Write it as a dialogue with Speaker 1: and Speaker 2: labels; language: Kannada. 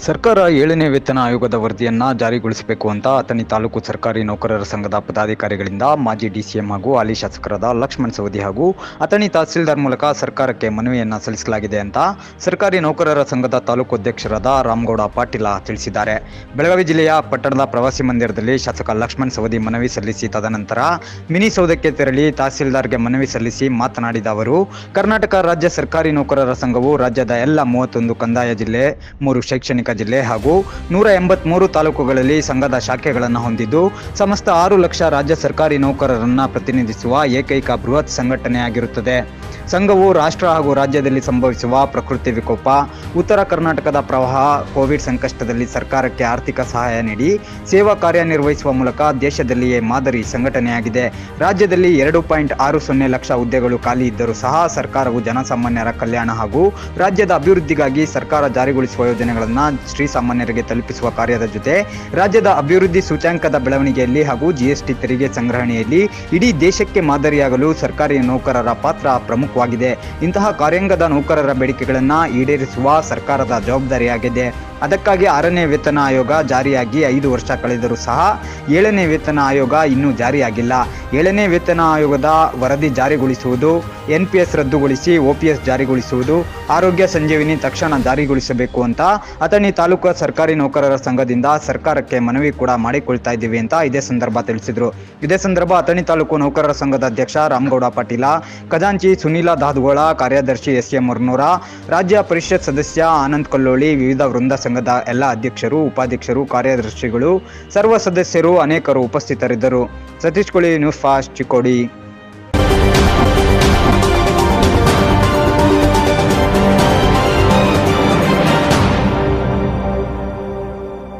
Speaker 1: ಸರ್ಕಾರ 7ನೇ ವೇತನ ಆಯೋಗದ ವರದಿಯನ್ನು ಜಾರಿಗೊಳಿಸಬೇಕು ಅಂತ ಅಥಣಿ ತಾಲೂಕು ಸರ್ಕಾರಿ ನೌಕರರ ಸಂಘದ ಪದಾಧಿಕಾರಿಗಳಿಂದ ಮಾಜಿ ಡಿಸಿಎಂ ಹಾಗೂ ಹಾಲಿ ಶಾಸಕರಾದ ಲಕ್ಷ್ಮಣ್ ಸವದಿ ಹಾಗೂ ಅಥಣಿ ತಹಸೀಲ್ದಾರ್ ಮೂಲಕ ಸರ್ಕಾರಕ್ಕೆ ಮನವಿಯನ್ನು ಸಲ್ಲಿಸಲಾಗಿದೆ ಅಂತ ಸರ್ಕಾರಿ ನೌಕರರ ಸಂಘದ ತಾಲೂಕು ಅಧ್ಯಕ್ಷರಾದ ರಾಮಗೌಡ ಪಾಟೀಲ ತಿಳಿಸಿದ್ದಾರೆ. ಬೆಳಗಾವಿ ಜಿಲ್ಲೆಯ ಪಟ್ಟಣದ ಪ್ರವಾಸಿ ಮಂದಿರದಲ್ಲಿ ಶಾಸಕ ಲಕ್ಷ್ಮಣ್ ಸವದಿ ಮನವಿ ಸಲ್ಲಿಸಿ ತದನಂತರ ಮಿನಿ ಸೌಧಕ್ಕೆ ತೆರಳಿ ತಹಸೀಲ್ದಾರ್ಗೆ ಮನವಿ ಸಲ್ಲಿಸಿ ಮಾತನಾಡಿದ ಅವರು, ಕರ್ನಾಟಕ ರಾಜ್ಯ ಸರ್ಕಾರಿ ನೌಕರರ ಸಂಘವು ರಾಜ್ಯದ ಎಲ್ಲ 31 ಕಂದಾಯ ಜಿಲ್ಲೆ, 3 ಶೈಕ್ಷಣಿಕ ಜಿಲ್ಲೆ ಹಾಗೂ 183 ತಾಲೂಕುಗಳಲ್ಲಿ ಸಂಘದ ಶಾಖೆಗಳನ್ನು ಹೊಂದಿದ್ದು ಸಮಸ್ತ 6 ಲಕ್ಷ ರಾಜ್ಯ ಸರ್ಕಾರಿ ನೌಕರರನ್ನು ಪ್ರತಿನಿಧಿಸುವ ಏಕೈಕ ಬೃಹತ್ ಸಂಘಟನೆಯಾಗಿರುತ್ತದೆ. ಸಂಘವು ರಾಷ್ಟ್ರ ಹಾಗೂ ರಾಜ್ಯದಲ್ಲಿ ಸಂಭವಿಸುವ ಪ್ರಕೃತಿ ವಿಕೋಪ, ಉತ್ತರ ಕರ್ನಾಟಕದ ಪ್ರವಾಹ, ಕೋವಿಡ್ ಸಂಕಷ್ಟದಲ್ಲಿ ಸರ್ಕಾರಕ್ಕೆ ಆರ್ಥಿಕ ಸಹಾಯ ನೀಡಿ ಸೇವಾ ಕಾರ್ಯನಿರ್ವಹಿಸುವ ಮೂಲಕ ದೇಶದಲ್ಲಿಯೇ ಮಾದರಿ ಸಂಘಟನೆಯಾಗಿದೆ. ರಾಜ್ಯದಲ್ಲಿ 2.60 ಲಕ್ಷ ಹುದ್ದೆಗಳು ಖಾಲಿ ಇದ್ದರೂ ಸಹ ಸರ್ಕಾರವು ಜನಸಾಮಾನ್ಯರ ಕಲ್ಯಾಣ ಹಾಗೂ ರಾಜ್ಯದ ಅಭಿವೃದ್ಧಿಗಾಗಿ ಸರ್ಕಾರ ಜಾರಿಗೊಳಿಸುವ ಯೋಜನೆಗಳನ್ನು ಶ್ರೀಸಾಮಾನ್ಯರಿಗೆ ತಲುಪಿಸುವ ಕಾರ್ಯದ ಜೊತೆ ರಾಜ್ಯದ ಅಭಿವೃದ್ಧಿ ಸೂಚ್ಯಂಕದ ಬೆಳವಣಿಗೆಯಲ್ಲಿ ಹಾಗೂ GST ತೆರಿಗೆ ಸಂಗ್ರಹಣೆಯಲ್ಲಿ ಇಡೀ ದೇಶಕ್ಕೆ ಮಾದರಿಯಾಗಲು ಸರ್ಕಾರಿ ನೌಕರರ ಪಾತ್ರ ಪ್ರಮುಖವಾಗಿದೆ. ಇಂತಹ ಕಾರ್ಯಾಂಗದ ನೌಕರರ ಬೇಡಿಕೆಗಳನ್ನು ಈಡೇರಿಸುವ ಸರ್ಕಾರದ ಜವಾಬ್ದಾರಿಯಾಗಿದೆ. ಅದಕ್ಕಾಗಿ 6ನೇ ವೇತನ ಆಯೋಗ ಜಾರಿಯಾಗಿ 5 ವರ್ಷ ಕಳೆದರೂ ಸಹ 7ನೇ ವೇತನ ಆಯೋಗ ಇನ್ನೂ ಜಾರಿಯಾಗಿಲ್ಲ. 7ನೇ ವೇತನ ಆಯೋಗದ ವರದಿ ಜಾರಿಗೊಳಿಸುವುದು, NPS ರದ್ದುಗೊಳಿಸಿ OPS ಜಾರಿಗೊಳಿಸುವುದು, ಆರೋಗ್ಯ ಸಂಜೀವಿನಿ ತಕ್ಷಣ ಜಾರಿಗೊಳಿಸಬೇಕು ಅಂತ ಅಥಣಿ ತಾಲೂಕು ಸರ್ಕಾರಿ ನೌಕರರ ಸಂಘದಿಂದ ಸರ್ಕಾರಕ್ಕೆ ಮನವಿ ಕೂಡ ಮಾಡಿಕೊಳ್ತಾ ಇದ್ದೀವಿ ಅಂತ ಇದೇ ಸಂದರ್ಭ ತಿಳಿಸಿದರು. ಇದೇ ಸಂದರ್ಭ ಅಥಣಿ ತಾಲೂಕು ನೌಕರರ ಸಂಘದ ಅಧ್ಯಕ್ಷ ರಾಮಗೌಡ ಪಾಟೀಲ, ಖಜಾಂಚಿ ಸುನೀಲ ದಾದಗೋಳ, ಕಾರ್ಯದರ್ಶಿ SM ಮುರ್ನೂರ, ರಾಜ್ಯ ಪರಿಷತ್ ಸದಸ್ಯ ಆನಂದ್ ಕಲ್ಲೋಳಿ, ವಿವಿಧ ವೃಂದ ಸಂಘದ ಎಲ್ಲ ಅಧ್ಯಕ್ಷರು, ಉಪಾಧ್ಯಕ್ಷರು, ಕಾರ್ಯದರ್ಶಿಗಳು, ಸರ್ವ ಸದಸ್ಯರು ಅನೇಕರು ಉಪಸ್ಥಿತರಿದ್ದರು. ಸತೀಶ್ ಕೋಳಿ, ನ್ಯೂಸ್ ಫಾಸ್ಟ್, ಚಿಕ್ಕೋಡಿ.